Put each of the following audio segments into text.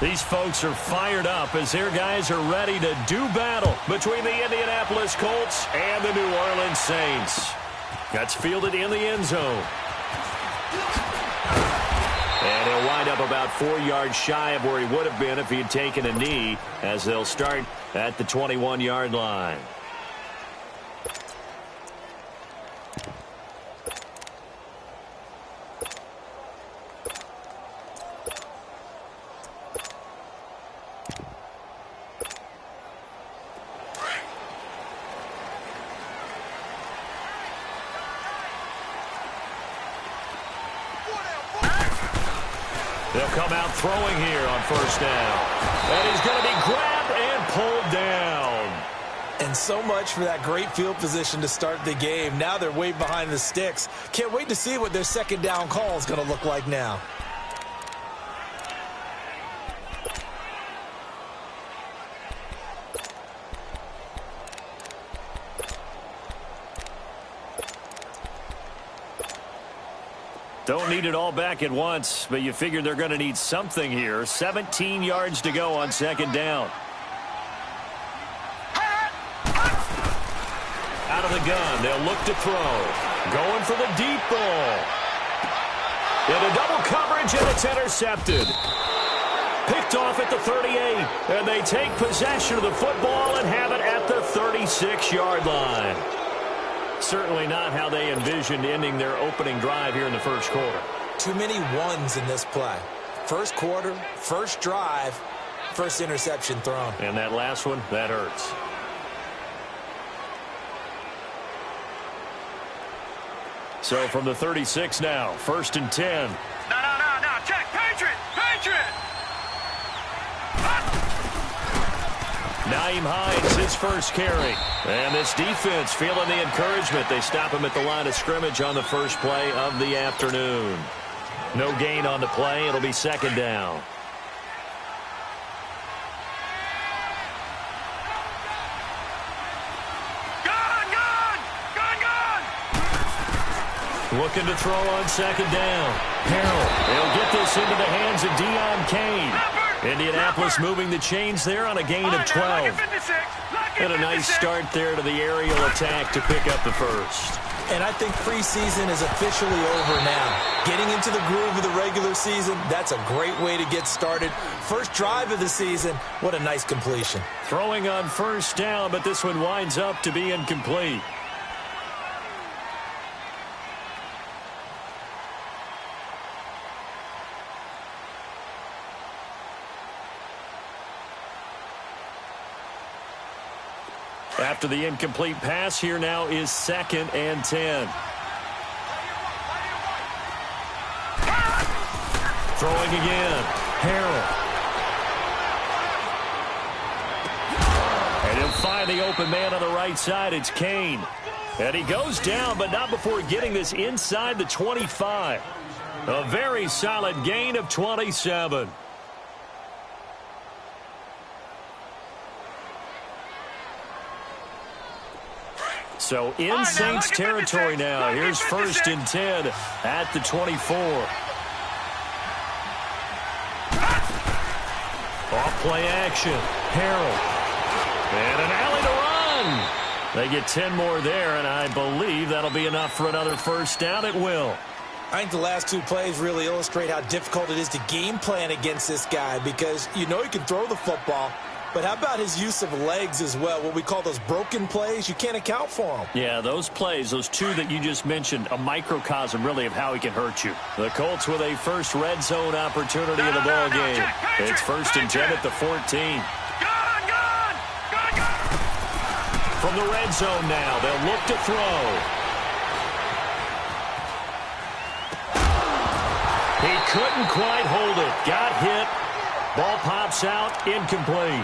These folks are fired up as their guys are ready to do battle between the Indianapolis Colts and the New Orleans Saints. That's fielded in the end zone. And he'll wind up about 4 yards shy of where he would have been if he had taken a knee, as they'll start at the 21-yard line. They'll come out throwing here on first down. And he's going to be grabbed and pulled down. And so much for that great field position to start the game. Now they're way behind the sticks. Can't wait to see what their second down call is going to look like now. Don't need it all back at once, but you figure they're going to need something here. 17 yards to go on second down. Out of the gun, they'll look to throw. Going for the deep ball. Into double coverage, and it's intercepted. Picked off at the 38, and they take possession of the football and have it at the 36-yard line. Certainly not how they envisioned ending their opening drive here in the first quarter. Too many ones in this play. First quarter, first drive, first interception thrown. And that last one, that hurts. So from the 36 now, 1st and 10. No. Check. Patriot. Nyheim Hines, his first carry. And this defense feeling the encouragement. They stop him at the line of scrimmage on the first play of the afternoon. No gain on the play. It'll be second down. Looking to throw on second down. Harrell. They'll get this into the hands of Deion Kane. Indianapolis moving the chains there on a gain of 12. And a nice start there to the aerial attack to pick up the first. And I think preseason is officially over now. Getting into the groove of the regular season, that's a great way to get started. First drive of the season, what a nice completion. Throwing on first down, but this one winds up to be incomplete. After the incomplete pass, here now is 2nd and 10. Throwing again. Harrell. And he'll find the open man on the right side. It's Kane. And he goes down, but not before getting this inside the 25. A very solid gain of 27. So in Saints territory now. Here's 1st and 10 at the 24. Off play action. Harrell. And an alley to run. They get 10 more there, and I believe that'll be enough for another first down. It will. I think the last two plays really illustrate how difficult it is to game plan against this guy, because you know he can throw the football. But how about his use of legs as well? What we call those broken plays, you can't account for them. Yeah, those plays, those two that you just mentioned, a microcosm really of how he can hurt you. The Colts with a first red zone opportunity in the ball game. It's 1st and 10 at the 14. Gone! From the red zone now, they'll look to throw. He couldn't quite hold it. Got hit. Ball pops out, incomplete.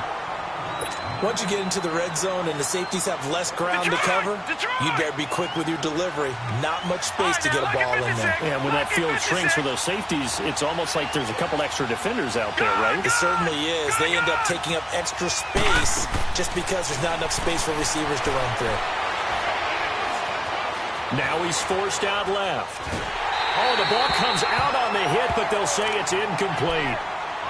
Once you get into the red zone and the safeties have less ground to cover, you better be quick with your delivery. Not much space to get a ball in there. Yeah, when that field shrinks for those safeties, it's almost like there's a couple extra defenders out there, right? It certainly is. They end up taking up extra space just because there's not enough space for receivers to run through. Now he's forced out left. Oh, the ball comes out on the hit, but they'll say it's incomplete.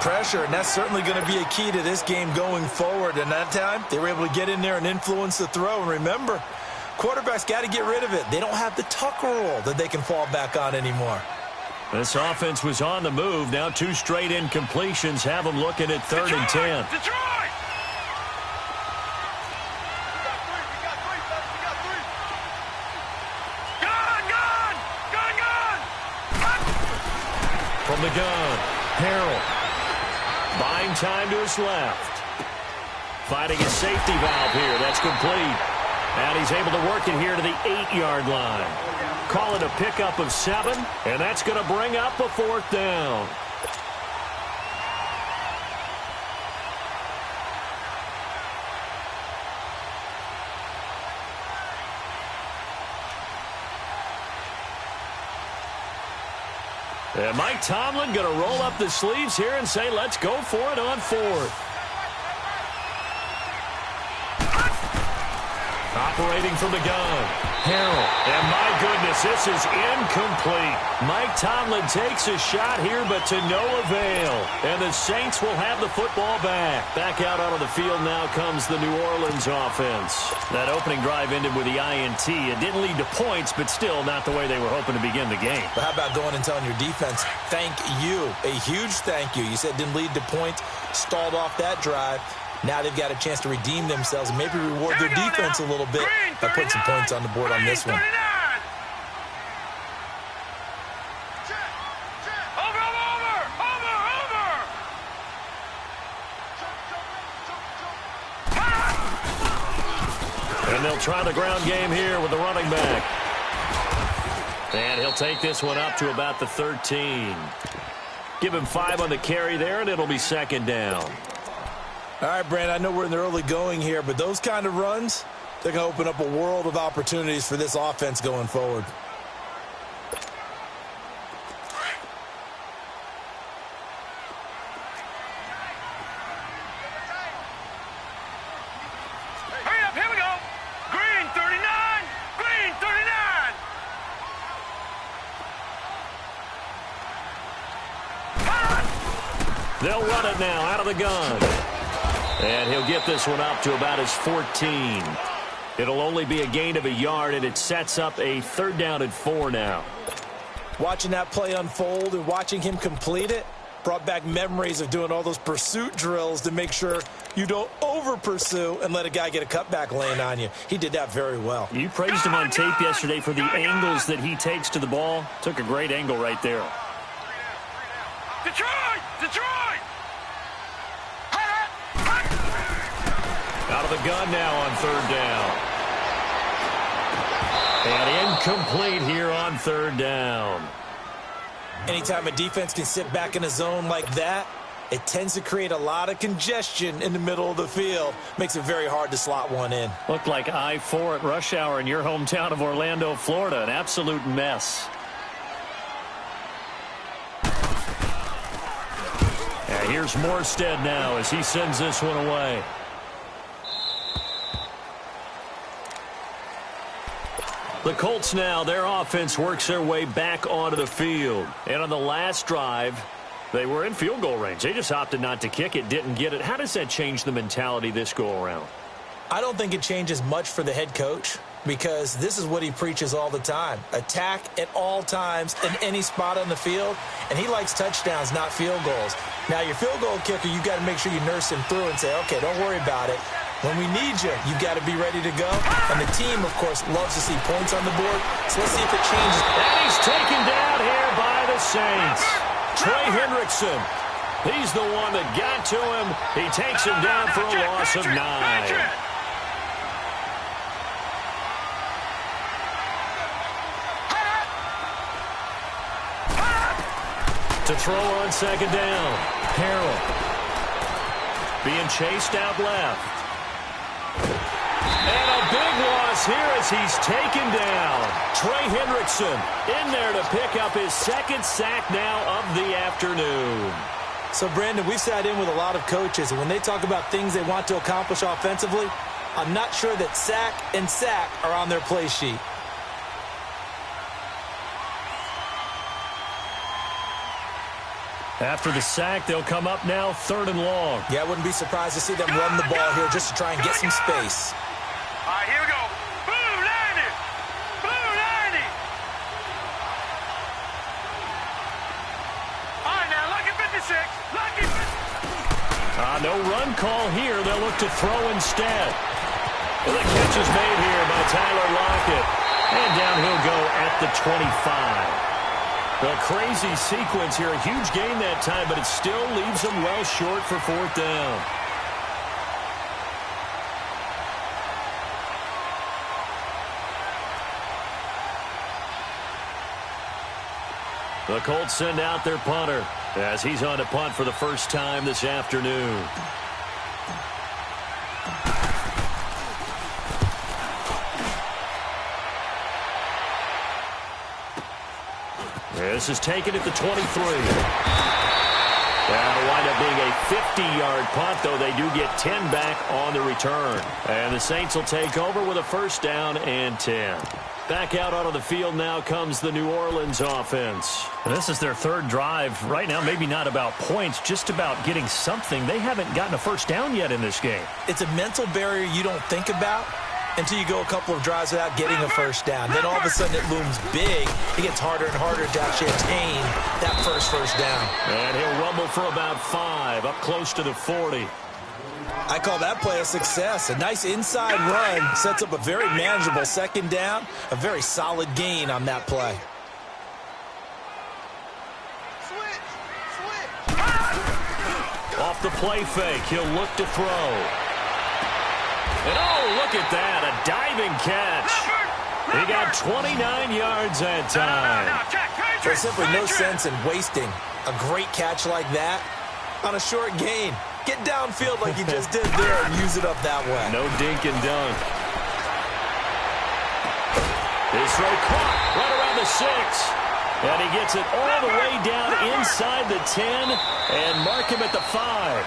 pressure, and that's certainly going to be a key to this game going forward. And that time, they were able to get in there and influence the throw. And remember, quarterbacks got to get rid of it. They don't have the tuck rule that they can fall back on anymore. This offense was on the move. Now 2 straight incompletions have them looking at 3rd and 10. Detroit! From the gun, Harrell. Buying time to his left. Finding a safety valve here. That's complete. And he's able to work it here to the 8-yard line. Call it a pickup of 7, and that's going to bring up a 4th down. And Mike Tomlin going to roll up the sleeves here and say, let's go for it on 4th. Operating from the gun, Harrell. And my goodness, this is incomplete. Mike Tomlin takes a shot here, but to no avail. And the Saints will have the football back. Back out onto the field now comes the New Orleans offense. That opening drive ended with the INT. It didn't lead to points, but still not the way they were hoping to begin the game. But how about going and telling your defense, thank you, a huge thank you. You said it didn't lead to points, stalled off that drive. Now they've got a chance to redeem themselves and maybe reward their defense a little bit by putting some points on the board on this one. And they'll try the ground game here with the running back. And he'll take this one up to about the 13. Give him 5 on the carry there, and it'll be 2nd down. All right, Brandon, I know we're in the early going here, but those kind of runs, they're going to open up a world of opportunities for this offense going forward. Hurry up, here we go. Green 39, green 39. They'll run it now out of the gun. And he'll get this one up to about his 14. It'll only be a gain of a yard, and it sets up a 3rd down and 4 now. Watching that play unfold and watching him complete it brought back memories of doing all those pursuit drills to make sure you don't over-pursue and let a guy get a cutback lane on you. He did that very well. You praised him on tape yesterday for the angles that he takes to the ball. Took a great angle right there. Detroit! Detroit! Out of the gun now on 3rd down. And incomplete here on 3rd down. Anytime a defense can sit back in a zone like that, it tends to create a lot of congestion in the middle of the field. Makes it very hard to slot one in. Looked like I-4 at rush hour in your hometown of Orlando, Florida. An absolute mess. And here's Morstead now as he sends this one away. The Colts now, their offense works their way back onto the field. And on the last drive, they were in field goal range. They just opted not to kick it, didn't get it. How does that change the mentality this go-around? I don't think it changes much for the head coach because this is what he preaches all the time. Attack at all times in any spot on the field, and he likes touchdowns, not field goals. Now, your field goal kicker, you got to make sure you nurse him through and say, okay, don't worry about it. When we need you, you've got to be ready to go. And the team, of course, loves to see points on the board. So let's see if it changes. And he's taken down here by the Saints. Trey Hendrickson. He's the one that got to him. He takes him down for a loss of 9. To throw on 2nd down. Harrell. Being chased out left. And a big loss here as he's taken down. Trey Hendrickson in there to pick up his 2nd sack now of the afternoon. So, Brandon, we've sat in with a lot of coaches, and when they talk about things they want to accomplish offensively, I'm not sure that sack and sack are on their play sheet. After the sack, they'll come up now 3rd and long. Yeah, I wouldn't be surprised to see them run the ball here just to try and get some space. All right, here we go. Blue 90. Blue 90. All right, now, lucky 56. Lucky 56. No run call here. They'll look to throw instead. Well, the catch is made here by Tyler Lockett. And down he'll go at the 25. A crazy sequence here. A huge gain that time, but it still leaves them well short for 4th down. The Colts send out their punter as he's on to punt for the first time this afternoon. This is taken at the 23. That'll wind up being a 50-yard punt, though they do get 10 back on the return. And the Saints will take over with a 1st down and 10. Back out onto the field now comes the New Orleans offense. This is their 3rd drive. Right now, maybe not about points, just about getting something. They haven't gotten a 1st down yet in this game. It's a mental barrier you don't think about until you go a couple of drives without getting a 1st down. Then all of a sudden it looms big. It gets harder and harder to actually attain that first down. And he'll rumble for about 5, up close to the 40. I call that play a success. A nice inside run sets up a very manageable 2nd down. A very solid gain on that play. Off the play fake, he'll look to throw. And oh, look at that, a diving catch. He got 29 yards that time. There's simply no sense in wasting a great catch like that on a short gain. Get downfield like you just did there and use it up that way. No dink and dunk. His throw caught right around the 6. And he gets it all the way down inside the 10 and mark him at the 5.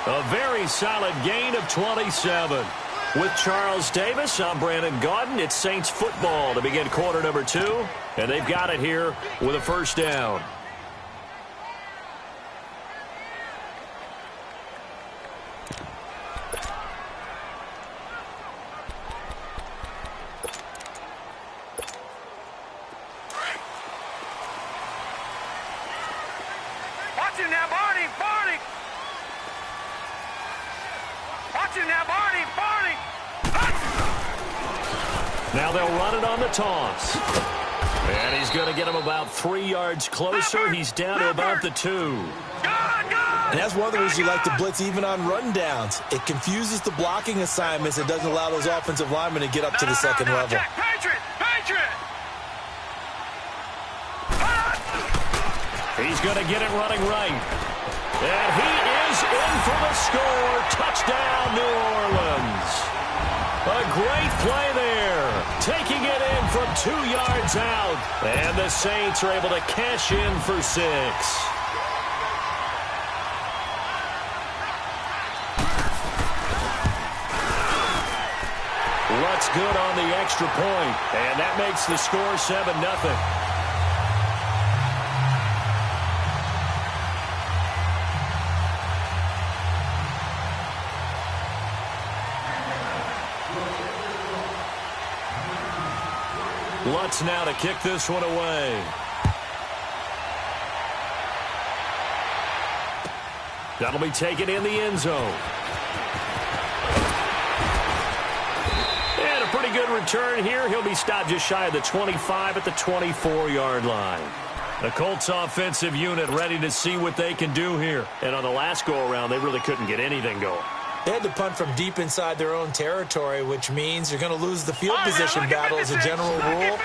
A very solid gain of 27. With Charles Davis, I'm Brandon Gaudin. It's Saints football to begin quarter number 2. And they've got it here with a 1st down. Watch him now, Barney. Barney. Watch him now, Barney. Barney. Now they'll run it on the toss. And he's going to get him about 3 yards closer. He's down to about the 2. And that's one of the reasons you like to blitz even on rundowns. It confuses the blocking assignments. It doesn't allow those offensive linemen to get up to the 2nd level. Patriot. Patriot. He's going to get it running right. And he is in for the score. Touchdown, New Orleans. A great play there. Taking it in from 2 yards out. And the Saints are able to cash in for 6. Lutz good on the extra point. And that makes the score 7-0. Lutz now to kick this one away. That'll be taken in the end zone. And a pretty good return here. He'll be stopped just shy of the 25 at the 24-yard line. The Colts offensive unit ready to see what they can do here. And on the last go-around, they really couldn't get anything going. They had to punt from deep inside their own territory, which means you're going to lose the field position battle as a general rule.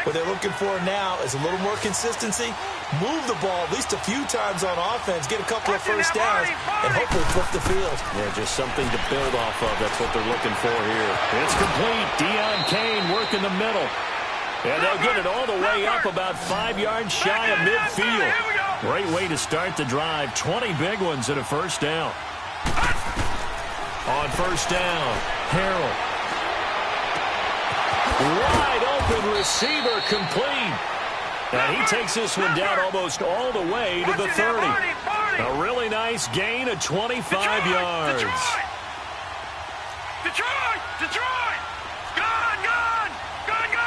What they're looking for now is a little more consistency, move the ball at least a few times on offense, get a couple of 1st downs, and hopefully flip the field. Yeah, just something to build off of. That's what they're looking for here. It's complete. Deion Kane working the middle. And they'll get it all the way up about 5 yards shy of midfield. Great way to start the drive. 20 big ones at a 1st down. On 1st down, Harrell. Wide open receiver complete. And he takes this one down almost all the way to the 30. A really nice gain of 25 yards. Detroit! Detroit! Gone! Gone! Gone!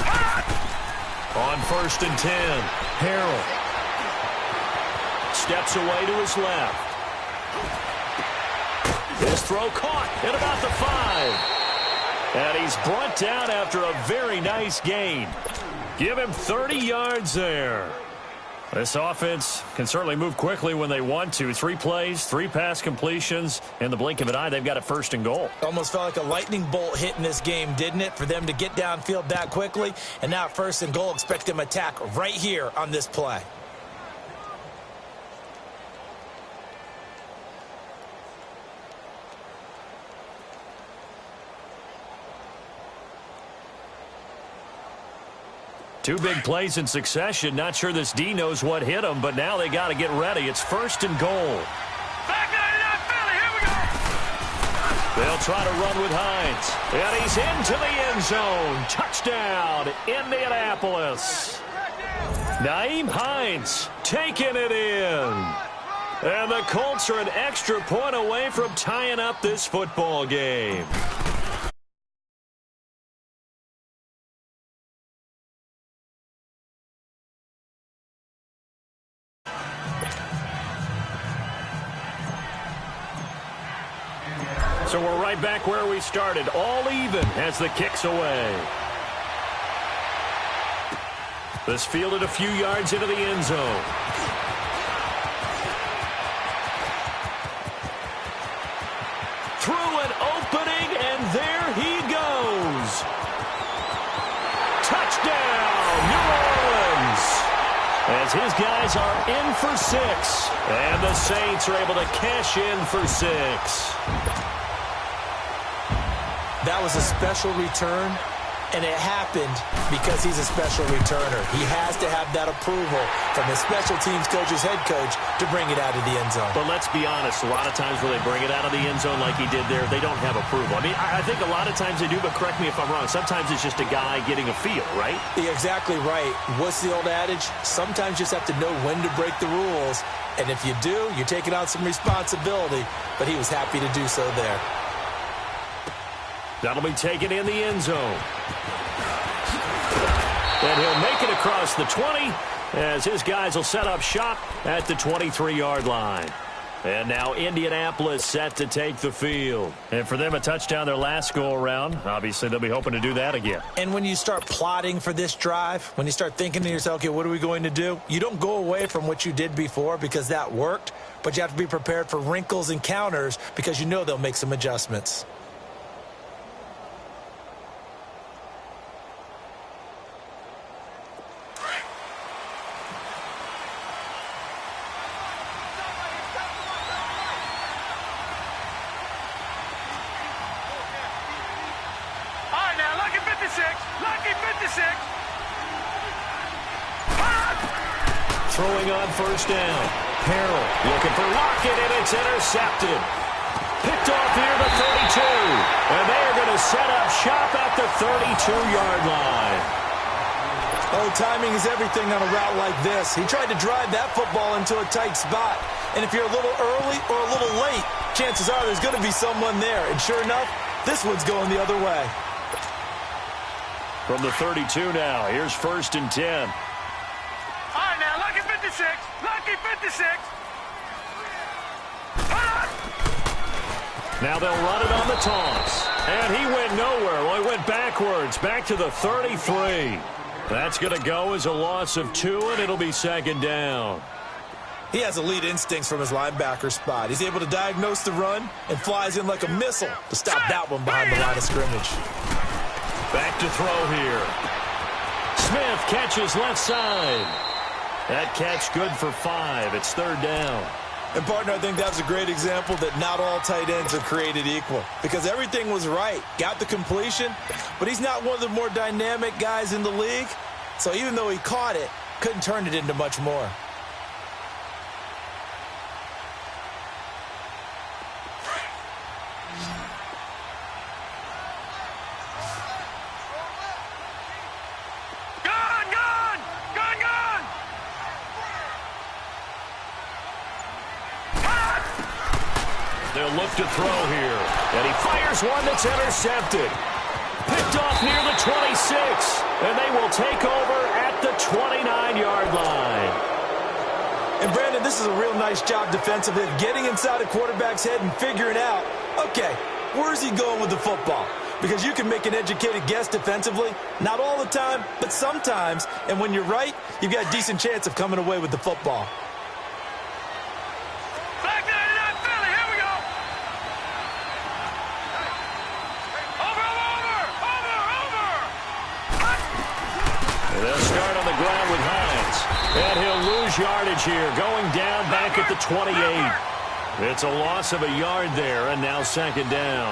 Gone! On 1st and 10, Harrell steps away to his left. His throw caught at about the 5. And he's brought down after a very nice gain. Give him 30 yards there. This offense can certainly move quickly when they want to. 3 plays, 3 pass completions. In the blink of an eye, they've got a 1st and goal. Almost felt like a lightning bolt hit in this game, didn't it? For them to get downfield that quickly. And now 1st and goal, expect them to attack right here on this play. Two big plays in succession. Not sure this D knows what hit him, but now they got to get ready. It's 1st and goal. Back 99 Philly, here we go! They'll try to run with Hines. And he's into the end zone. Touchdown, Indianapolis. Nyheim Hines taking it in. And the Colts are an extra point away from tying up this football game. So we're right back where we started, all even as the kick's away. This fielded a few yards into the end zone. Through an opening, and there he goes. Touchdown, New Orleans. As his guys are in for 6. And the Saints are able to cash in for 6. That was a special return, and it happened because he's a special returner. He has to have that approval from his special teams coach's head coach to bring it out of the end zone. But let's be honest, a lot of times when they bring it out of the end zone like he did there, they don't have approval. I mean, I think a lot of times they do, but correct me if I'm wrong. Sometimes it's just a guy getting a feel, right? You're exactly right. What's the old adage? Sometimes you just have to know when to break the rules, and if you do, you're taking on some responsibility, but he was happy to do so there. That'll be taken in the end zone. And he'll make it across the 20 as his guys will set up shop at the 23-yard line. And now Indianapolis set to take the field. And for them, a touchdown their last go-around. Obviously, they'll be hoping to do that again. And when you start plotting for this drive, when you start thinking to yourself, okay, what are we going to do? You don't go away from what you did before because that worked, but you have to be prepared for wrinkles and counters because you know they'll make some adjustments. Throwing on 1st down. Harrell looking for Lockett, and it's intercepted. Picked off here at the 32. And they are going to set up shop at the 32-yard line. Oh, timing is everything on a route like this. He tried to drive that football into a tight spot. And if you're a little early or a little late, chances are there's going to be someone there. And sure enough, this one's going the other way. From the 32 now, here's 1st and 10. All right, now, lucky 56. Lucky 56. Now they'll run it on the toss. And he went nowhere. Well, he went backwards, back to the 33. That's going to go as a loss of 2, and it'll be 2nd down. He has elite instincts from his linebacker spot. He's able to diagnose the run and flies in like a missile to stop that one behind the line of scrimmage. Back to throw here. Smith catches left side. That catch good for 5. It's 3rd down. And, partner, I think that's a great example that not all tight ends are created equal because everything was right. Got the completion, but he's not one of the more dynamic guys in the league. So even though he caught it, couldn't turn it into much more. they'll look to throw here. And he fires one that's intercepted. Picked off near the 26. And they will take over at the 29-yard line. And, Brandon, this is a real nice job defensively of getting inside a quarterback's head and figuring out, okay, where's he going with the football? Because you can make an educated guess defensively. Not all the time, but sometimes. And when you're right, you've got a decent chance of coming away with the football. Back 99 Philly, here we go. Over. And they'll start on the ground with Hines. And he'll lose yardage here, going down back at the 28. It's a loss of a yard there, and now second down.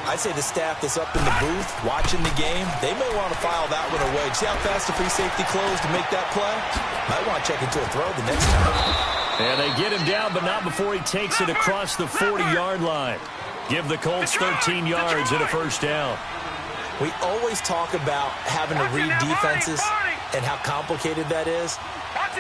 I'd say the staff that's up in the booth watching the game, they may want to file that one away. See how fast the free safety closed to make that play? Might want to check into a throw the next time. And they get him down, but not before he takes it across the 40-yard line. Give the Colts 13 yards and a first down. We always talk about having to read defenses and how complicated that is.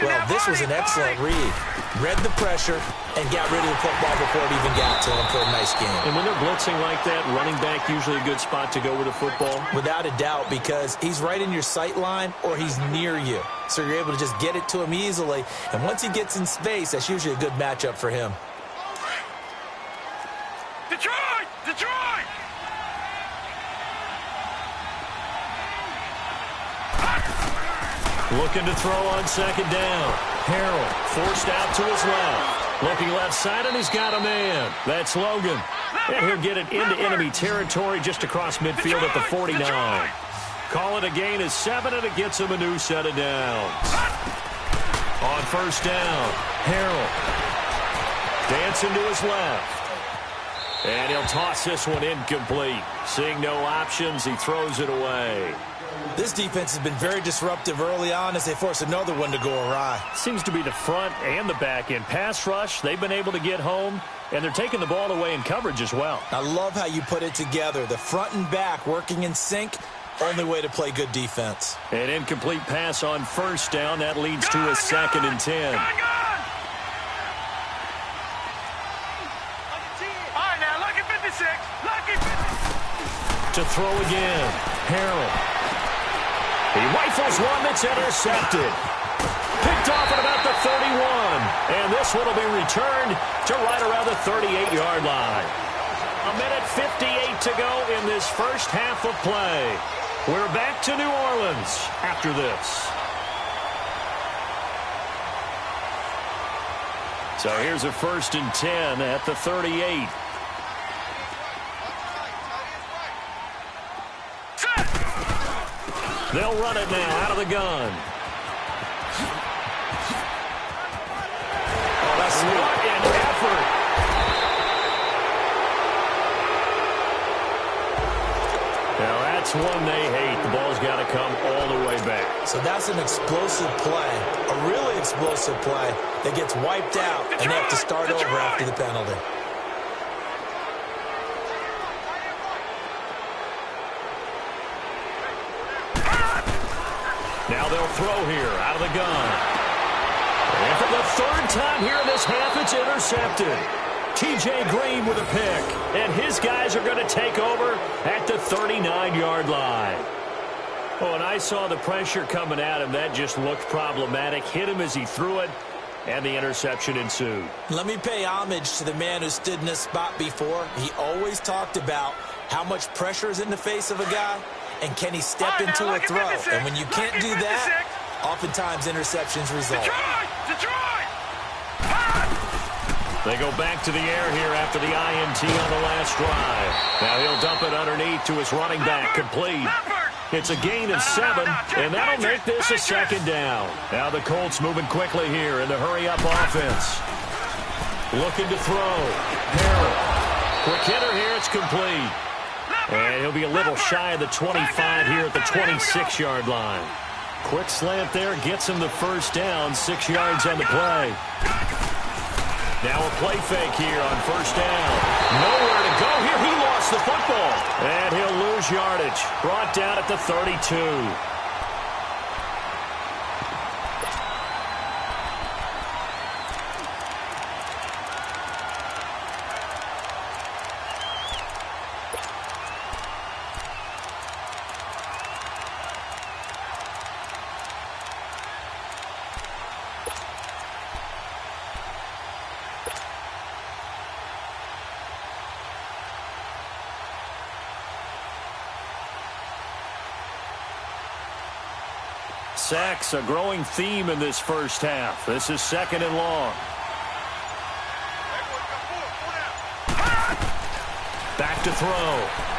Well, this was an excellent read. Read the pressure and got rid of the football before it even got to him for a nice game. And when they're blitzing like that, running back usually a good spot to go with the football? Without a doubt, because he's right in your sight line or he's near you. So you're able to just get it to him easily. And once he gets in space, that's usually a good matchup for him. Detroit! Looking to throw on second down. Harrell forced out to his left. Looking left side, and he's got a man. That's Logan. And he'll get it into enemy territory just across midfield at the 49. Call it a gain of 7, and it gets him a new set of downs. On first down, Harrell dancing to his left. And he'll toss this one incomplete. Seeing no options, he throws it away. This defense has been very disruptive early on as they force another one to go awry. Seems to be the front and the back end. Pass rush, they've been able to get home, and they're taking the ball away in coverage as well. I love how you put it together. The front and back working in sync, only way to play good defense. An incomplete pass on first down. That leads to a second and 10. All right, now, lucky 56. Lucky 56. To throw again, Harrell. He rifles one that's intercepted. Picked off at about the 31. And this one will be returned to right around the 38-yard line. 1:58 to go in this first half of play. We're back to New Orleans after this. So here's a 1st and 10 at the 38. They'll run it now out of the gun. Oh, that's what an effort. Now that's one they hate. The ball's got to come all the way back. So that's an explosive play, a really explosive play that gets wiped out, and they have to start over after the penalty. Now they'll throw here out of the gun. And for the 3rd time here in this half, it's intercepted. T.J. Green with a pick. And his guys are going to take over at the 39-yard line. Oh, and I saw the pressure coming at him. That just looked problematic. Hit him as he threw it, and the interception ensued. Let me pay homage to the man who stood in this spot before. He always talked about how much pressure is in the face of a guy. And can he step into a throw? And when you can't do that, oftentimes interceptions result. Detroit! They go back to the air here after the INT on the last drive. Now he'll dump it underneath to his running back, complete. It's a gain of 7, and that'll make this a 2nd down. Now the Colts moving quickly here in the hurry-up offense. Looking to throw. Harrell. Quick hitter here, it's complete. And he'll be a little shy of the 25 here at the 26-yard line. Quick slant there, gets him the first down, 6 yards on the play. Now a play fake here on first down. Nowhere to go here. He lost the football. And he'll lose yardage. Brought down at the 32. sacks a growing theme in this first half. This is 2nd and long. Back to throw.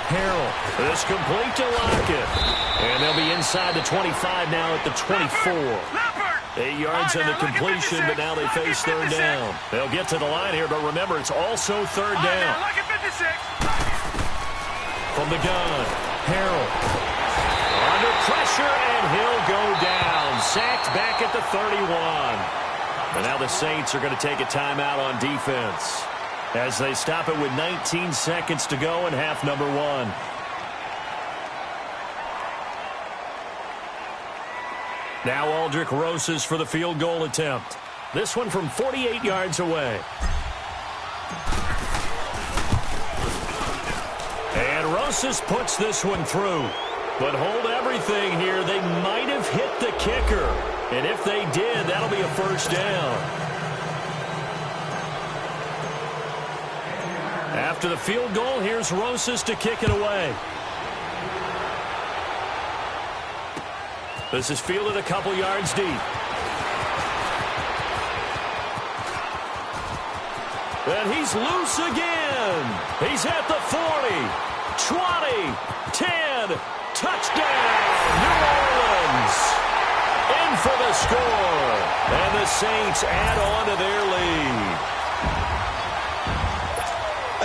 Harrell. This complete to Lockett. And they'll be inside the 25 now at the 24. 8 yards on the completion, but now they face 3rd down. They'll get to the line here, but remember, it's also 3rd down. From the gun, Harrell. Under pressure, and he'll go down. Sacked back at the 31. And now the Saints are going to take a timeout on defense as they stop it with 19 seconds to go in half number 1. Now Aldrick Rosas for the field goal attempt. This one from 48 yards away. And Rosas puts this one through. But hold everything here. They might have hit the kicker. And if they did, that'll be a 1st down. After the field goal, here's Rosas to kick it away. This is fielded a couple yards deep. And he's loose again. He's at the 40, 20, 10, touchdown, New Orleans. In for the score. And the Saints add on to their lead.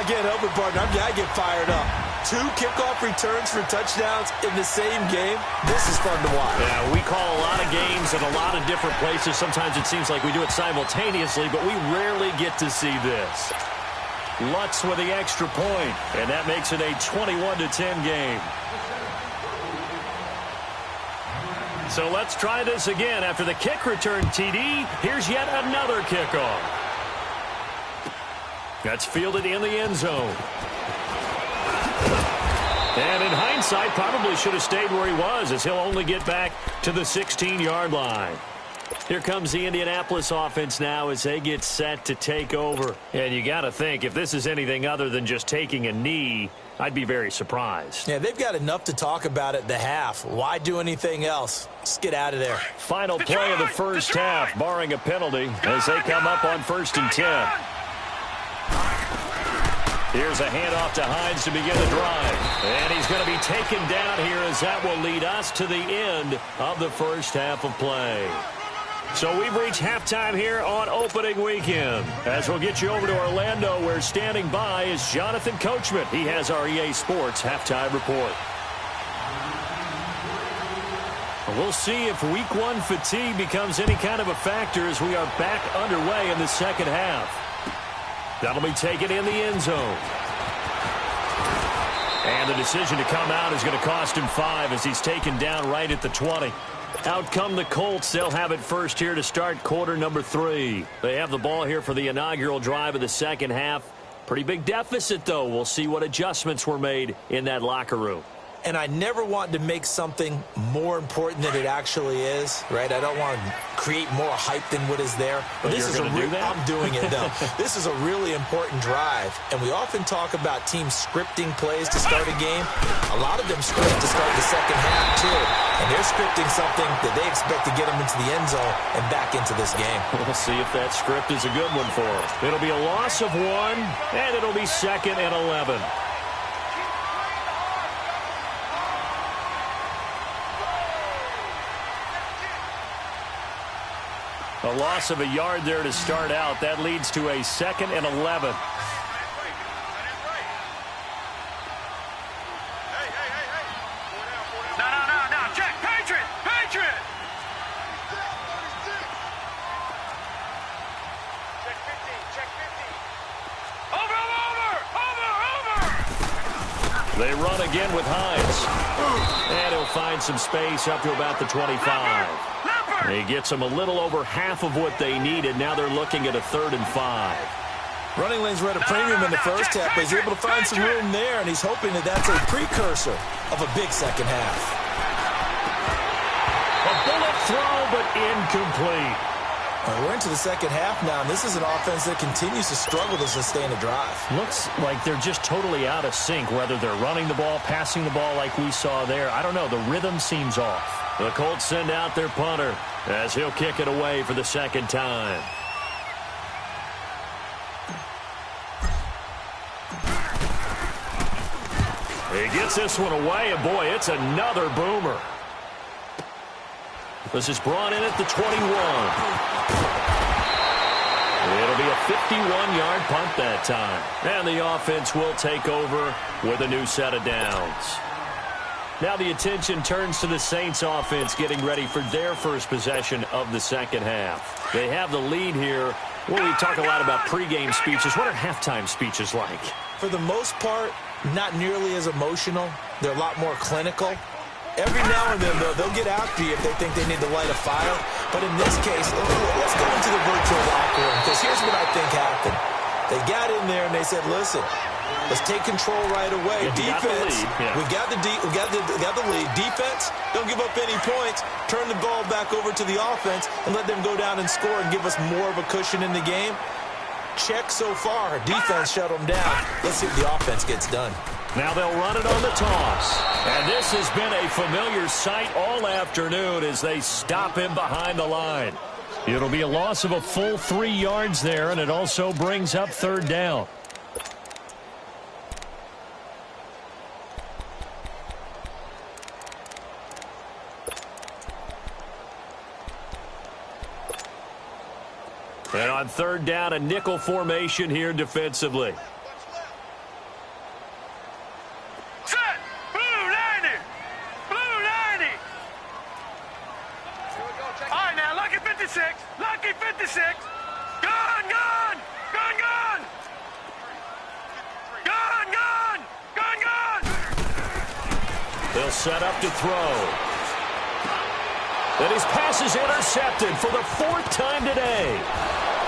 Again, Elbert partner, I get fired up. 2 kickoff returns for touchdowns in the same game. This is fun to watch. Yeah, we call a lot of games at a lot of different places. Sometimes it seems like we do it simultaneously, but we rarely get to see this. Lutz with the extra point, and that makes it a 21-10 game. So let's try this again. After the kick return TD, here's yet another kickoff. That's fielded in the end zone. And in hindsight, probably should have stayed where he was, as he'll only get back to the 16-yard line. Here comes the Indianapolis offense now as they get set to take over. And you got to think, if this is anything other than just taking a knee, I'd be very surprised. Yeah, they've got enough to talk about at the half. Why do anything else? Just get out of there. Final play of the first half, barring a penalty, as they come up on 1st and 10. Here's a handoff to Hines to begin the drive. And he's going to be taken down here as that will lead us to the end of the first half of play. So we've reached halftime here on opening weekend. As we'll get you over to Orlando, where standing by is Jonathan Coachman. He has our EA Sports halftime report. We'll see if week 1 fatigue becomes any kind of a factor as we are back underway in the second half. That'll be taken in the end zone. And the decision to come out is going to cost him 5 as he's taken down right at the 20. Out come the Colts. They'll have it first here to start quarter number 3. They have the ball here for the inaugural drive of the second half. Pretty big deficit, though. We'll see what adjustments were made in that locker room. And I never want to make something more important than it actually is, right? I don't want to create more hype than what is there. But this is I'm doing it, though. This is a really important drive. And we often talk about teams scripting plays to start a game. A lot of them script to start the second half, too. And they're scripting something that they expect to get them into the end zone and back into this game. We'll see if that script is a good one for them. It'll be a loss of 1, and it'll be 2nd and 11. A loss of a yard there to start out. That leads to a 2nd and 11. No. Check. Patriot. Check 15. Over. They run again with Hines. And he'll find some space up to about the 25. He gets them a little over half of what they needed. Now they're looking at a 3rd and 5. Running lanes were at a premium in the first half, but he's able to find some room there, and he's hoping that that's a precursor of a big second half. A bullet throw, but incomplete. We're into the second half now, and this is an offense that continues to struggle to sustain a drive. Looks like they're just totally out of sync, whether they're running the ball, passing the ball like we saw there. I don't know. The rhythm seems off. The Colts send out their punter as he'll kick it away for the second time. He gets this one away, and boy, it's another boomer. This is brought in at the 21. It'll be a 51-yard punt that time. And the offense will take over with a new set of downs. Now the attention turns to the Saints offense getting ready for their first possession of the second half. They have the lead here. Well, we talk a lot about pregame speeches. What are halftime speeches like? For the most part, not nearly as emotional. They're a lot more clinical. Every now and then, though, they'll get after you if they think they need to light a fire. But in this case, let's go into the virtual locker room, because here's what I think happened. They got in there and they said, listen, let's take control right away. Defense, we've got the lead. Defense, don't give up any points. Turn the ball back over to the offense and let them go down and score and give us more of a cushion in the game. Check so far. Defense shut them down. Let's see if the offense gets done. Now they'll run it on the toss. And this has been a familiar sight all afternoon as they stop him behind the line. It'll be a loss of a full 3 yards there, and it also brings up third down. And on third down, a nickel formation here defensively. Set! Blue 90! Blue 90! All right, now, lucky 56. Lucky 56. Gun, gun! Gun, gun! Gun, gun! Gun, gun! They'll set up to throw. And his pass is intercepted for the 4th time today.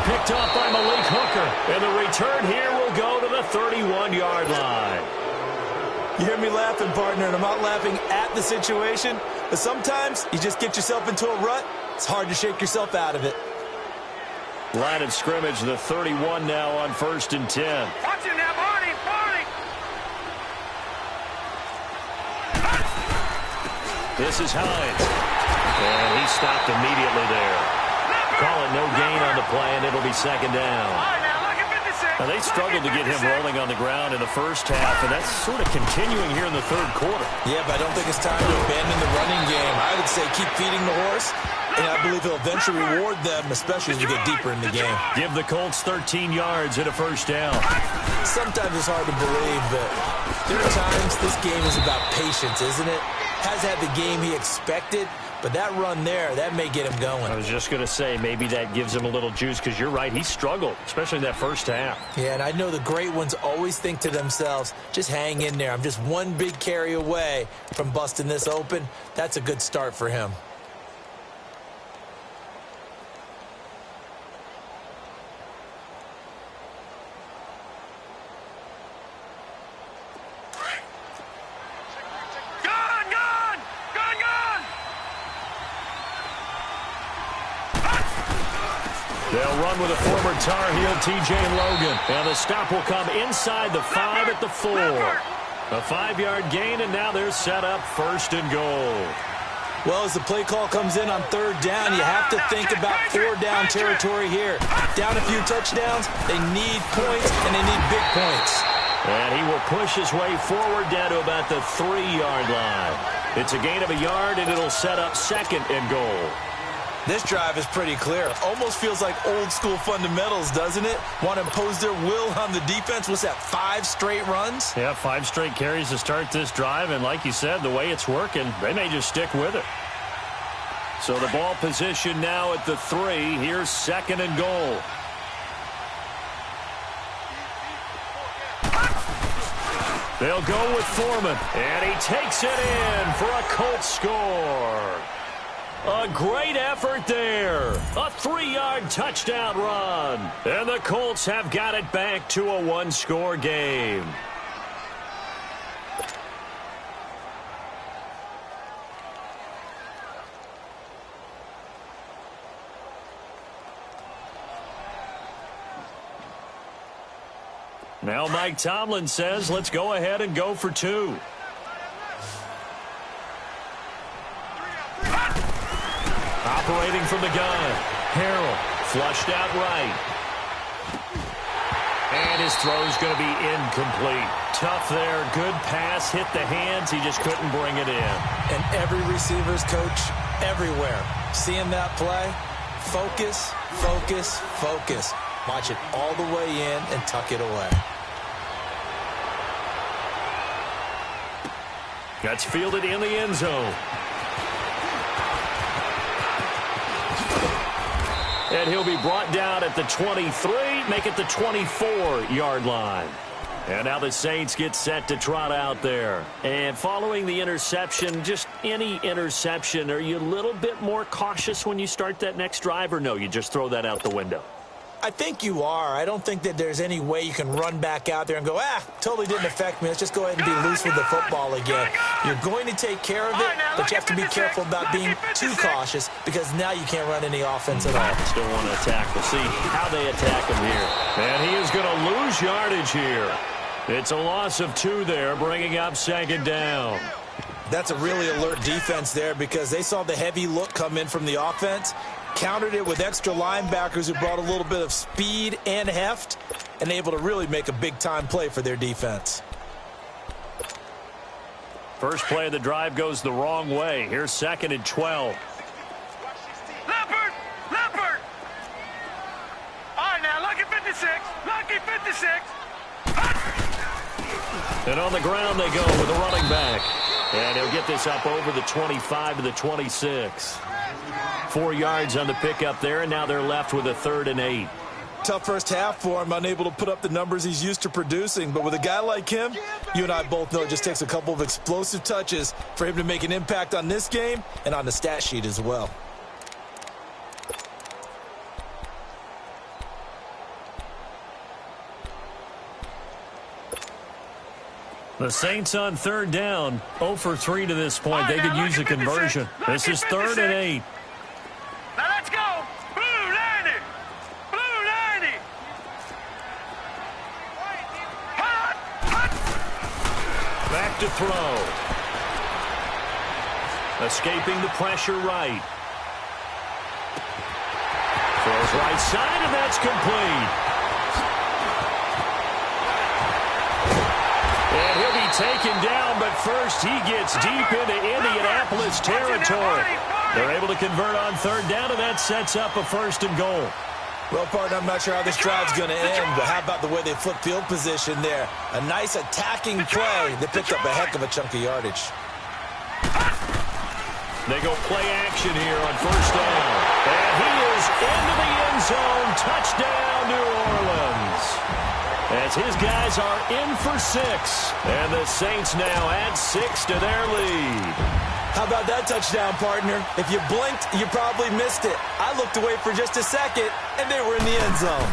Picked off by Malik Hooker. And the return here will go to the 31-yard line. You hear me laughing, partner, and I'm not laughing at the situation. But sometimes you just get yourself into a rut. It's hard to shake yourself out of it. Line of scrimmage, the 31 now on 1st and 10. Watch him now, Barney! Barney! This is Hines. And he stopped immediately there. Call it no gain on the play, and it'll be second down. All right, now, lucky 56. Now, they struggled to get him rolling on the ground in the first half, and that's sort of continuing here in the third quarter. Yeah, but I don't think it's time to abandon the running game. I would say keep feeding the horse, and I believe he'll eventually reward them, especially as we get deeper in the game. Give the Colts 13 yards and a first down. Sometimes it's hard to believe, but there are times this game is about patience, isn't it? Has had the game he expected, but that run there, that may get him going. I was just going to say, maybe that gives him a little juice, because you're right, he struggled, especially in that first half. Yeah, and I know the great ones always think to themselves, just hang in there. I'm just one big carry away from busting this open. That's a good start for him. They'll run with a former Tar Heel, T.J. Logan. And the stop will come inside the 5 at the 4. A 5-yard gain, and now they're set up 1st and goal. Well, as the play call comes in on third down, you have to think about 4-down territory here. Down a few touchdowns, they need points, and they need big points. And he will push his way forward down to about the 3-yard line. It's a gain of a yard, and it'll set up 2nd and goal. This drive is pretty clear. Almost feels like old-school fundamentals, doesn't it? Want to impose their will on the defense. What's that, 5 straight runs? Yeah, 5 straight carries to start this drive, and like you said, the way it's working, they may just stick with it. So the ball position now at the 3. Here's 2nd and goal. They'll go with Foreman, and he takes it in for a Colts score. A great effort there. A 3-yard touchdown run. And the Colts have got it back to a 1-score game. Now Mike Tomlin says, let's go ahead and go for 2. Operating from the gun. Harrell flushed out right. And his throw's going to be incomplete. Tough there. Good pass. Hit the hands. He just couldn't bring it in. And every receiver's coach everywhere. Seeing that play, focus, focus, focus. Watch it all the way in and tuck it away. That's fielded in the end zone. And he'll be brought down at the 23, make it the 24-yard line. And now the Saints get set to trot out there. And following the interception, just any interception, are you a little bit more cautious when you start that next drive, or no, you just throw that out the window? I think you are. I don't think that there's any way you can run back out there and go, totally didn't affect me. Let's just go ahead and be loose with the football again. You're going to take care of it, but you have to be careful about being too cautious because now you can't run any offense at all. Still want to attack. We'll see how they attack him here. And he is going to lose yardage here. It's a loss of 2 there, bringing up 2nd down. That's a really alert defense there because they saw the heavy look come in from the offense, countered it with extra linebackers who brought a little bit of speed and heft, and able to really make a big-time play for their defense. First play of the drive goes the wrong way. Here's 2nd and 12. Leopard! Leopard! All right, now, lucky 56. Lucky 56. And on the ground they go with a running back. And he'll get this up over the 25 to the 26. 4 yards on the pickup there, and now they're left with a 3rd and 8. Tough first half for him, unable to put up the numbers he's used to producing. But with a guy like him, you and I both know it just takes a couple of explosive touches for him to make an impact on this game and on the stat sheet as well. The Saints on 3rd down, 0 for 3 to this point. They could use a conversion. This is 3rd and 8. Now let's go. Blue 90. Blue 90. Back to throw. Escaping the pressure right. Throws right side, and that's complete. And he'll be taken down, but first he gets deep into Indianapolis territory. They're able to convert on 3rd down, and that sets up a 1st and goal. Well, partner, I'm not sure how this drive's going to end, but how about the way they flip field position there? A nice attacking play that picked up a heck of a chunk of yardage. They go play action here on 1st down. And he is into the end zone. Touchdown, New Orleans. As his guys are in for 6. And the Saints now add 6 to their lead. How about that touchdown, partner? If you blinked, you probably missed it. I looked away for just a second, and they were in the end zone.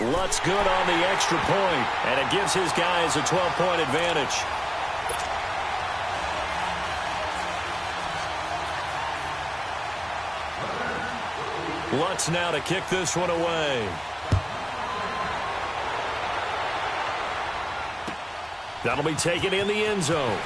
Lutz good on the extra point, and it gives his guys a 12-point advantage. Lutz now to kick this one away. That'll be taken in the end zone.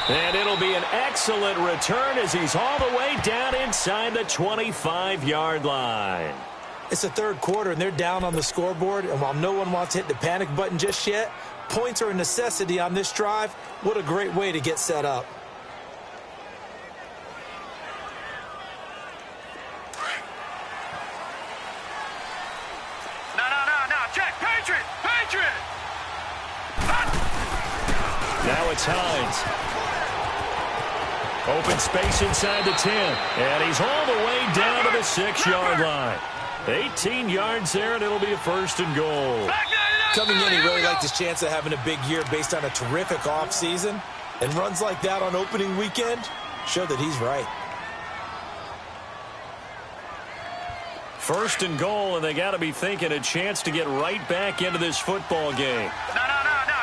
And it'll be an excellent return as he's all the way down inside the 25-yard line. It's the 3rd quarter, and they're down on the scoreboard. And while no one wants to hit the panic button just yet, points are a necessity on this drive. What a great way to get set up. No. Check. Patriot. Patriot. Now it's Hines. Open space inside the 10. And he's all the way down to the 6-yard line. 18 yards there, and it'll be a 1st and goal. Coming in, he really liked his chance of having a big year based on a terrific offseason. And runs like that on opening weekend show that he's right. 1st and goal, and they got to be thinking a chance to get right back into this football game. No.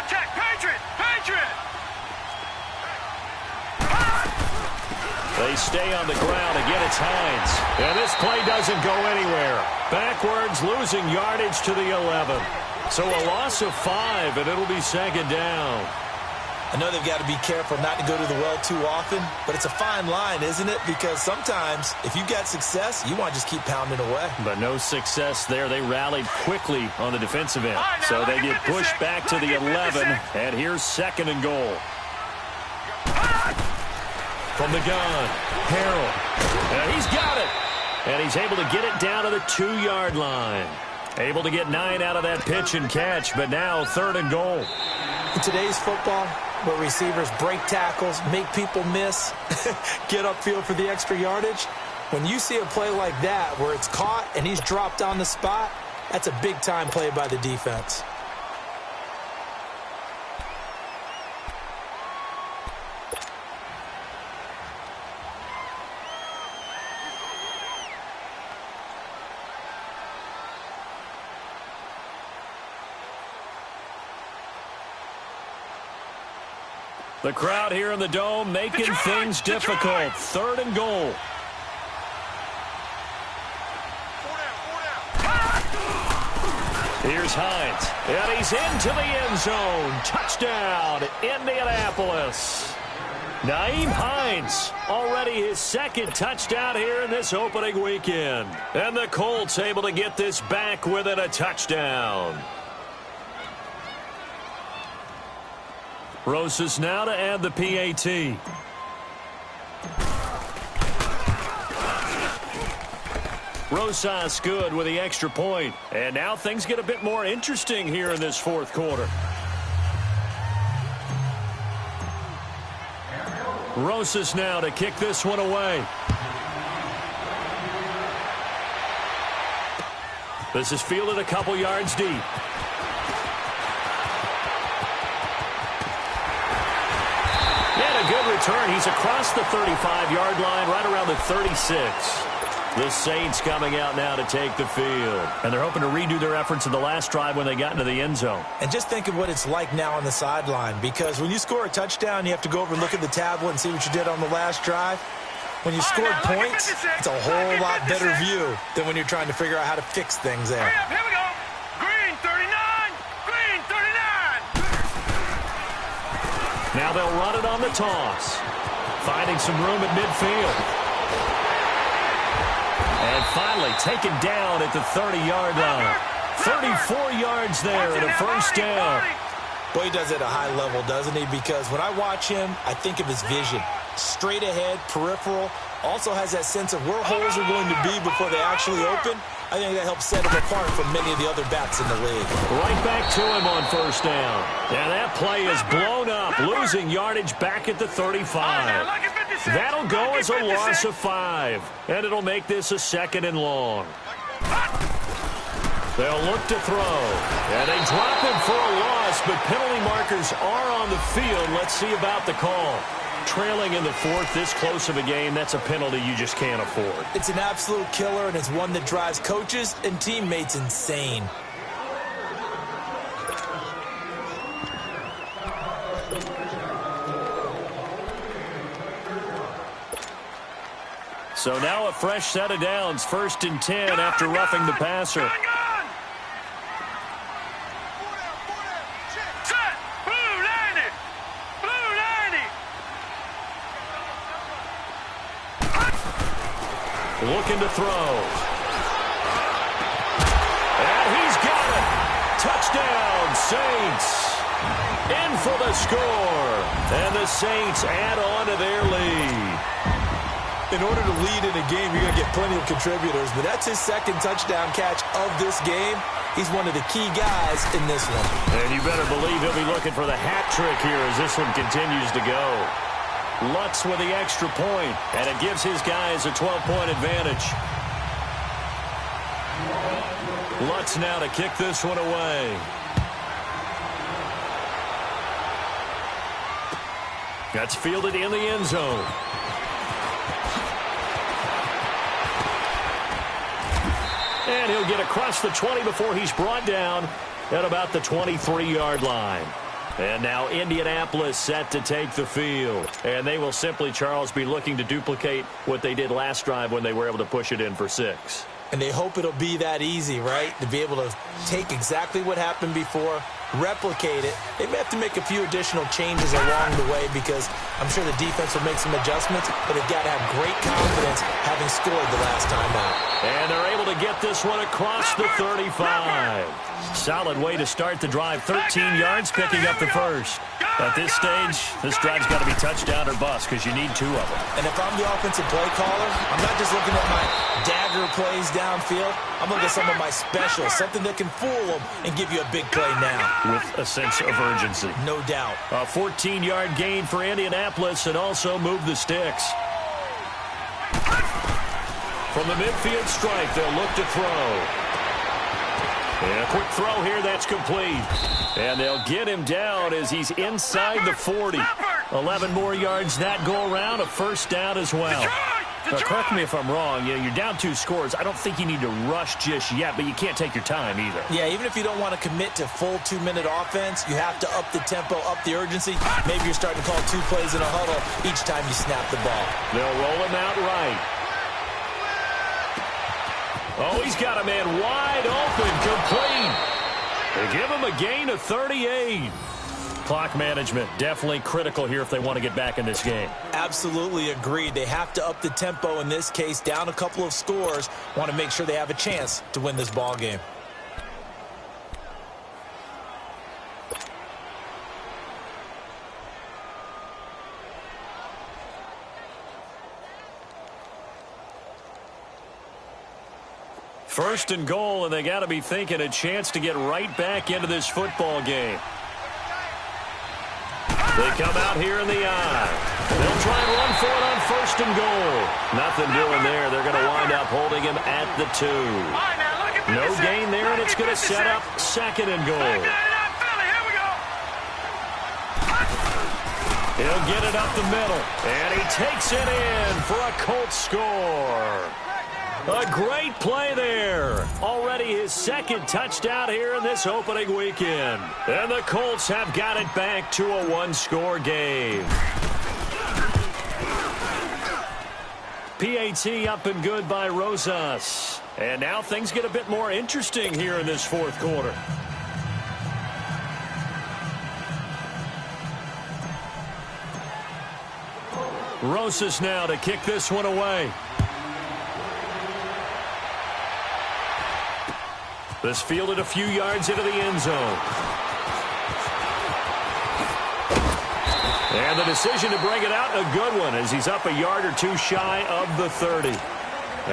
Check. Patriot. Patriot. They stay on the ground. Again, it's Hines. And this play doesn't go anywhere. Backwards, losing yardage to the 11. So a loss of 5, and it'll be second down. I know they've got to be careful not to go to the well too often, but it's a fine line, isn't it? Because sometimes, if you've got success, you want to just kekeep pounding away. But no success there. They rallied quickly on the defensive end. So they get pushed back to the 11, and here's second and goal. From the gun, Harrell. And he's got it. And he's able to get it down to the 2-yard line. Able to get 9 out of that pitch and catch, but now third and goal. In today's football, where receivers break tackles, make people miss, get upfield for the extra yardage, when you see a play like that where it's caught and he's dropped on the spot, that's a big-time play by the defense. The crowd here in the Dome making things difficult. Third and goal. Here's Hines. And he's into the end zone. Touchdown, Indianapolis. Nyheim Hines, already his second touchdown here in this opening weekend. And the Colts able to get this back within a touchdown. Rosas now to add the PAT. Rosas good with the extra point. And now things get a bit more interesting here in this fourth quarter. Rosas now to kick this one away. This is fielded a couple yards deep. Good return. He's across the 35-yard line, right around the 36. The Saints coming out now to take the field. And they're hoping to redo their efforts in the last drive when they got into the end zone. And just think of what it's like now on the sideline, because when you score a touchdown, you have to go over and look at the tablet and see what you did on the last drive. When you scored points, it's a whole lot better view than when you're trying to figure out how to fix things there. Hurry up, here we go. Green 39. Green 39. Now they'll run it on the toss. Finding some room at midfield. And finally taken down at the 30-yard line. 34 yards there and a first down. Boy, he does it at a high level, doesn't he? Because when I watch him, I think of his vision. Straight ahead, peripheral. Also has that sense of where holes are going to be before they actually open. I think that helps set him apart from many of the other backs in the league. Right back to him on first down. And that play is blown up, losing yardage back at the 35. That'll go as a loss of 5. And it'll make this a second and long. They'll look to throw. And they drop him for a loss, but penalty markers are on the field. Let's see about the call. Trailing in the fourth, this close of a game, that's a penalty you just can't afford. It's an absolute killer, and it's one that drives coaches and teammates insane. So now a fresh set of downs, 1st and 10 after roughing the passer. Looking to throw. And he's got it. Touchdown, Saints. In for the score. And the Saints add on to their lead. In order to lead in a game, you're going to get plenty of contributors, but that's his second touchdown catch of this game. He's one of the key guys in this one. And you better believe he'll be looking for the hat trick here as this one continues to go. Lutz with the extra point, and it gives his guys a 12-point advantage. Lutz now to kick this one away. That's fielded in the end zone. And he'll get across the 20 before he's brought down at about the 23-yard line. And now Indianapolis set to take the field. And they will simply, Charles, be looking to duplicate what they did last drive when they were able to push it in for 6. And they hope it'll be that easy, right? To be able to take exactly what happened before, replicate it. They may have to make a few additional changes along the way because I'm sure the defense will make some adjustments, but they've got to have great confidence having scored the last time out. And they're able to get this one across the 35. Solid way to start the drive. 13 yards, picking up the first. At this stage, this drive's got to be touchdown or bust because you need 2 of them. And if I'm the offensive play caller, I'm not just looking at my dagger plays downfield. I'm looking at some of my specials, something that can fool them and give you a big play now. With a sense of urgency. No doubt. A 14-yard gain for Indianapolis and also move the sticks. From the midfield stripe, they'll look to throw. And a quick throw here, that's complete. And they'll get him down as he's inside the 40. 11 more yards that go around, a first down as well. Now, correct me if I'm wrong, you're down 2 scores. I don't think you need to rush just yet, but you can't take your time either. Yeah, even if you don't want to commit to full 2-minute offense, you have to up the tempo, up the urgency. Maybe you're starting to call 2 plays in a huddle each time you snap the ball. They'll roll him out right. Oh, he's got a man wide open, complete. They give him a gain of 38. Clock management definitely critical here if they want to get back in this game. Absolutely agreed. They have to up the tempo in this case, down a couple of scores. Want to make sure they have a chance to win this ball game. First and goal, and they got to be thinking a chance to get right back into this football game. They come out here in the eye. They'll try and run for it on first and goal. Nothing doing there. They're going to wind up holding him at the 2. No gain there, and it's going to set up second and goal. He'll get it up the middle, and he takes it in for a Colts score. A great play there. Already his second touchdown here in this opening weekend. And the Colts have got it back to a 1-score game. PAT up and good by Rosas. And now things get a bit more interesting here in this 4th quarter. Rosas now to kick this one away. This fielded a few yards into the end zone. And the decision to bring it out, a good one, as he's up a yard or 2 shy of the 30.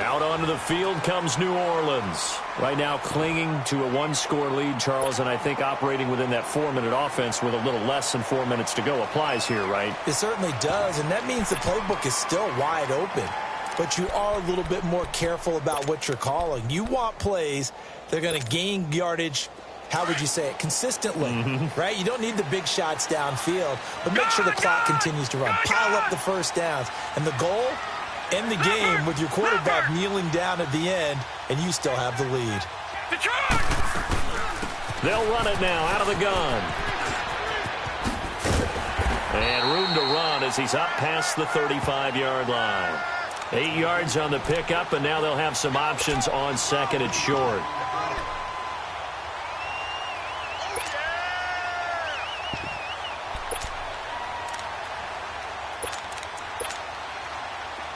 Out onto the field comes New Orleans. Right now clinging to a 1-score lead, Charles, and I think operating within that 4-minute offense with a little less than 4 minutes to go applies here, right? It certainly does, and that means the playbook is still wide open. But you are a little bit more careful about what you're calling. You want plays that are going to gain yardage, how would you say it, consistently, right? You don't need the big shots downfield, but make sure the clock continues to run. Pile up the first downs. And the goal, end the game with your quarterback kneeling down at the end, and you still have the lead. They'll run it now out of the gun. And room to run as he's up past the 35-yard line. 8 yards on the pickup, and now they'll have some options on second and short.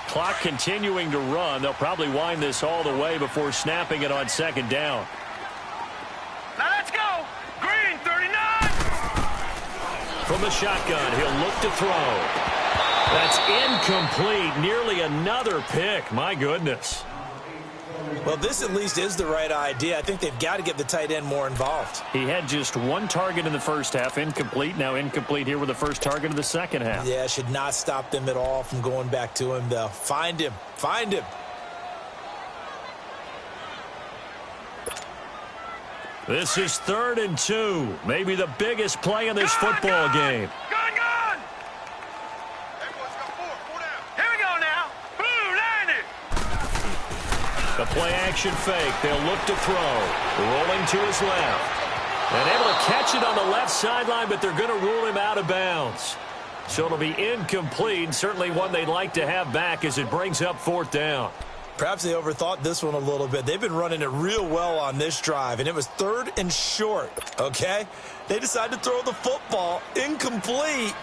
Clock continuing to run. They'll probably wind this all the way before snapping it on second down. Now let's go. Green, 39. From the shotgun, he'll look to throw. That's incomplete. Nearly another pick. My goodness. Well, this at least is the right idea. I think they've got to get the tight end more involved. He had just 1 target in the first half. Incomplete. Now incomplete here with the first target of the second half. Yeah, should not stop them at all from going back to him, though. Find him. Find him. This is 3rd and 2. Maybe the biggest play in this football game. The play-action fake. They'll look to throw. Rolling to his left. And able to catch it on the left sideline, but they're going to rule him out of bounds. So it'll be incomplete, certainly one they'd like to have back as it brings up 4th down. Perhaps they overthought this one a little bit. They've been running it real well on this drive, and it was 3rd and short, okay? They decided to throw the football incomplete.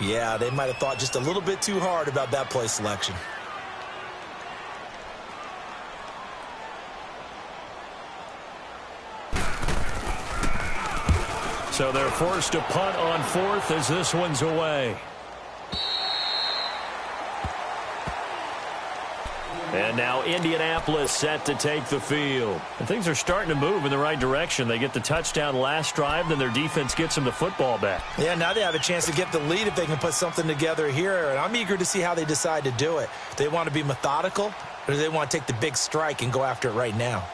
Yeah, they might have thought just a little bit too hard about that play selection. So they're forced to punt on 4th as this one's away. And now Indianapolis set to take the field. And things are starting to move in the right direction. They get the touchdown last drive, then their defense gets them the football back. Yeah, now they have a chance to get the lead if they can put something together here. And I'm eager to see how they decide to do it. Do they want to be methodical, or do they want to take the big strike and go after it right now?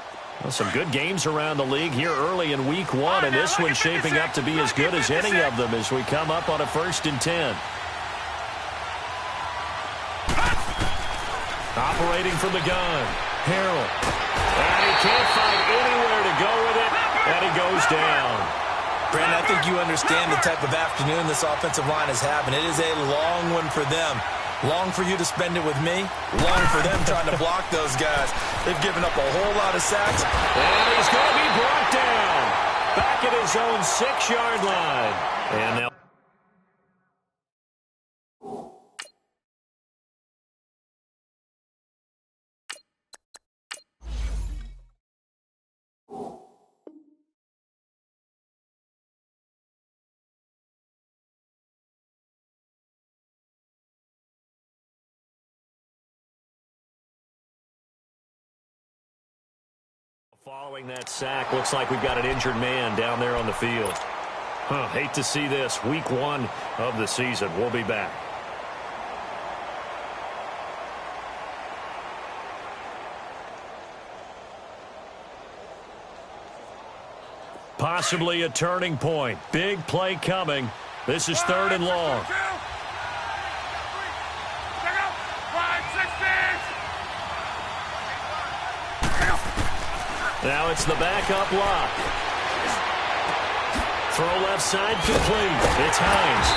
Well, some good games around the league here early in week 1, and this one's shaping up to be as good as any of them as we come up on a 1st and 10. Operating from the gun, Harrell. And he can't find anywhere to go with it, and he goes down. Brandon, I think you understand the type of afternoon this offensive line is having. It is a long one for them. Long for you to spend it with me. Long for them trying to block those guys. They've given up a whole lot of sacks. And he's going to be brought down. Back at his own 6-yard line. And now following that sack, looks like we've got an injured man down there on the field. Hate to see this. Week 1 of the season. We'll be back. Possibly a turning point. Big play coming. This is 3rd and long. Now it's the backup lock. Throw left side complete. It's Hines.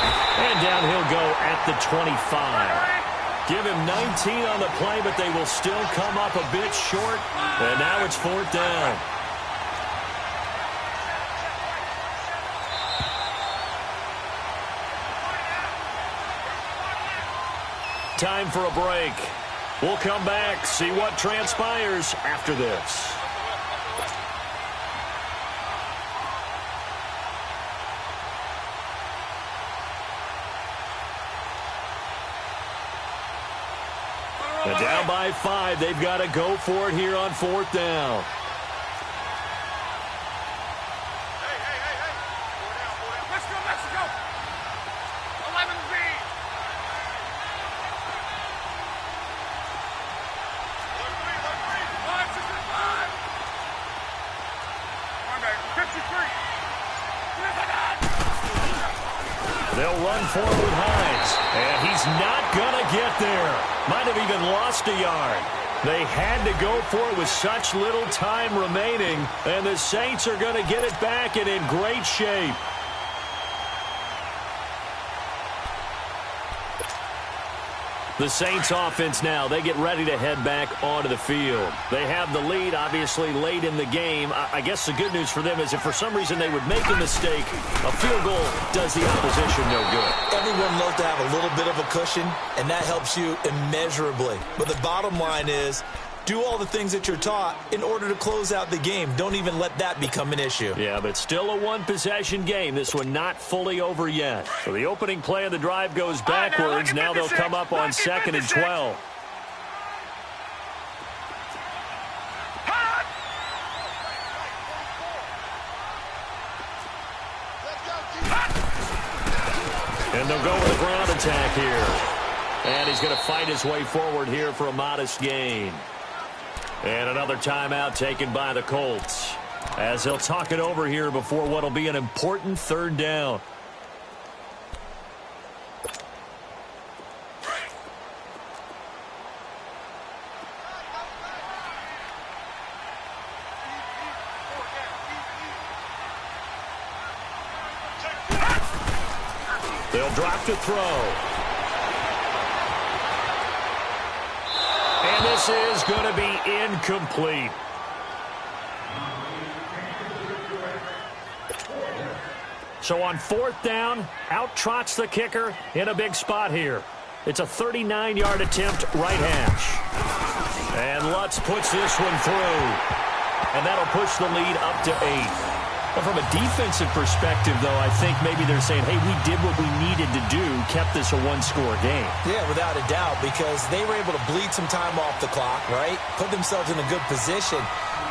And down he'll go at the 25. Give him 19 on the play, but they will still come up a bit short. And now it's 4th down. Time for a break. We'll come back, see what transpires after this. And down by 5. They've got to go for it here on 4th down. Let's go, Mexico! 11B! They'll run forward with Hines. And he's not going to get there. Might have even lost a yard. They had to go for it with such little time remaining. And the Saints are going to get it back and in great shape. The Saints offense now, they get ready to head back onto the field. They have the lead, obviously, late in the game. I guess the good news for them is if for some reason they would make a mistake, a field goal does the opposition no good. Everyone loves to have a little bit of a cushion, and that helps you immeasurably. But the bottom line is, do all the things that you're taught in order to close out the game. Don't even let that become an issue. Yeah, but still a one-possession game. This one not fully over yet. So the opening play of the drive goes backwards. Now they'll come up on 2nd and 12. And they'll go with a ground attack here. And he's going to fight his way forward here for a modest gain. And another timeout taken by the Colts as they'll talk it over here before what will be an important 3rd down. They'll drop to throw. And this is going to be incomplete. So on fourth down, out trots the kicker in a big spot here. It's a 39-yard attempt, right hash. And Lutz puts this one through. And that'll push the lead up to 8. Well, from a defensive perspective, though, I think maybe they're saying, hey, we did what we needed to do, kept this a one-score game. Yeah, without a doubt, because they were able to bleed some time off the clock, right? Put themselves in a good position,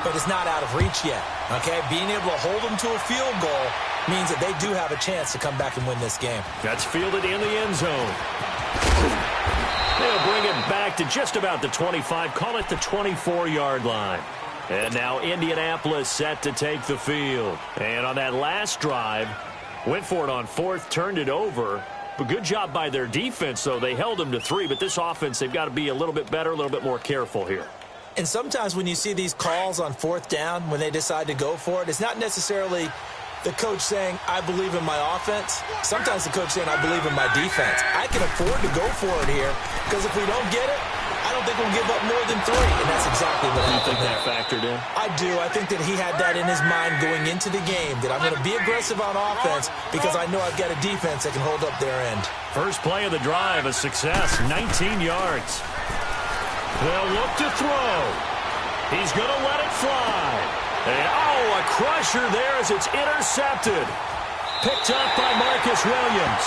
but it's not out of reach yet, okay? Being able to hold them to a field goal means that they do have a chance to come back and win this game. That's fielded in the end zone. They'll bring it back to just about the 25, call it the 24-yard line. And now Indianapolis set to take the field. And on that last drive, went for it on fourth, turned it over. But good job by their defense, though. They held them to 3. But this offense, they've got to be a little bit better, a little bit more careful here. And sometimes when you see these calls on fourth down, when they decide to go for it, it's not necessarily the coach saying, I believe in my offense. Sometimes the coach saying, I believe in my defense. I can afford to go for it here because if we don't get it, I don't think we'll give up more than 3, and that's exactly what happened. You think that factored in? I do. I think that he had that in his mind going into the game, that I'm going to be aggressive on offense because I know I've got a defense that can hold up their end. First play of the drive, a success, 19 yards. They'll look to throw. He's going to let it fly. And, a crusher there as it's intercepted. Picked up by Marcus Williams.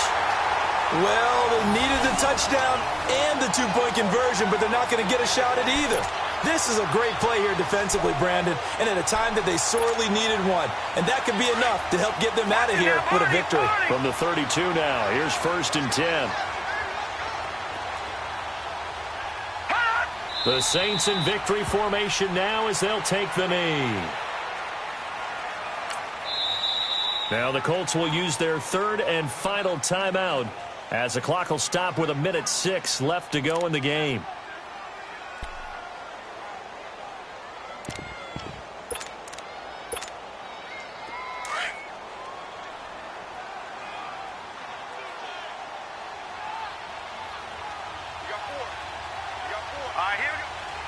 Well, they needed the touchdown and the two-point conversion, but they're not going to get a shot at either. This is a great play here defensively, Brandon, and at a time that they sorely needed one. And that could be enough to help get them out of here with a victory. From the 32 now, here's 1st and 10. The Saints in victory formation now as they'll take the knee. Now the Colts will use their 3rd and final timeout as the clock will stop with 1:06 left to go in the game.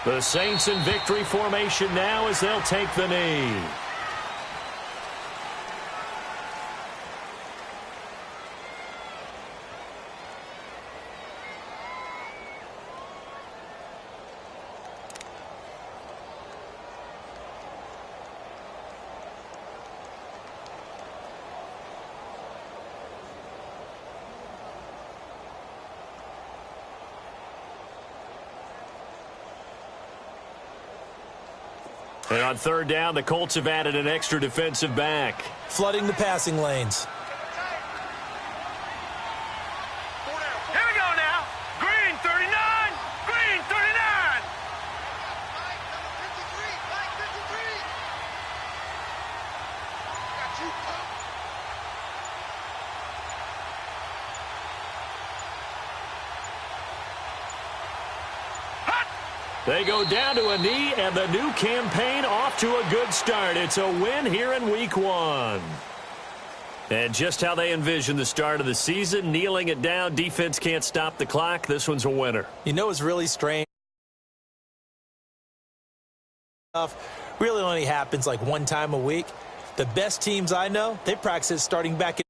The Saints in victory formation now as they'll take the knee. And on 3rd down, the Colts have added an extra defensive back. Flooding the passing lanes. Here we go now. Green 39. Green 39. They go down to a knee, and the new campaign off to a good start. It's a win here in Week 1. And just how they envision the start of the season, kneeling it down, defense can't stop the clock. This one's a winner. You know, it's really strange. Really only happens like one time a week. The best teams I know, they practice starting back in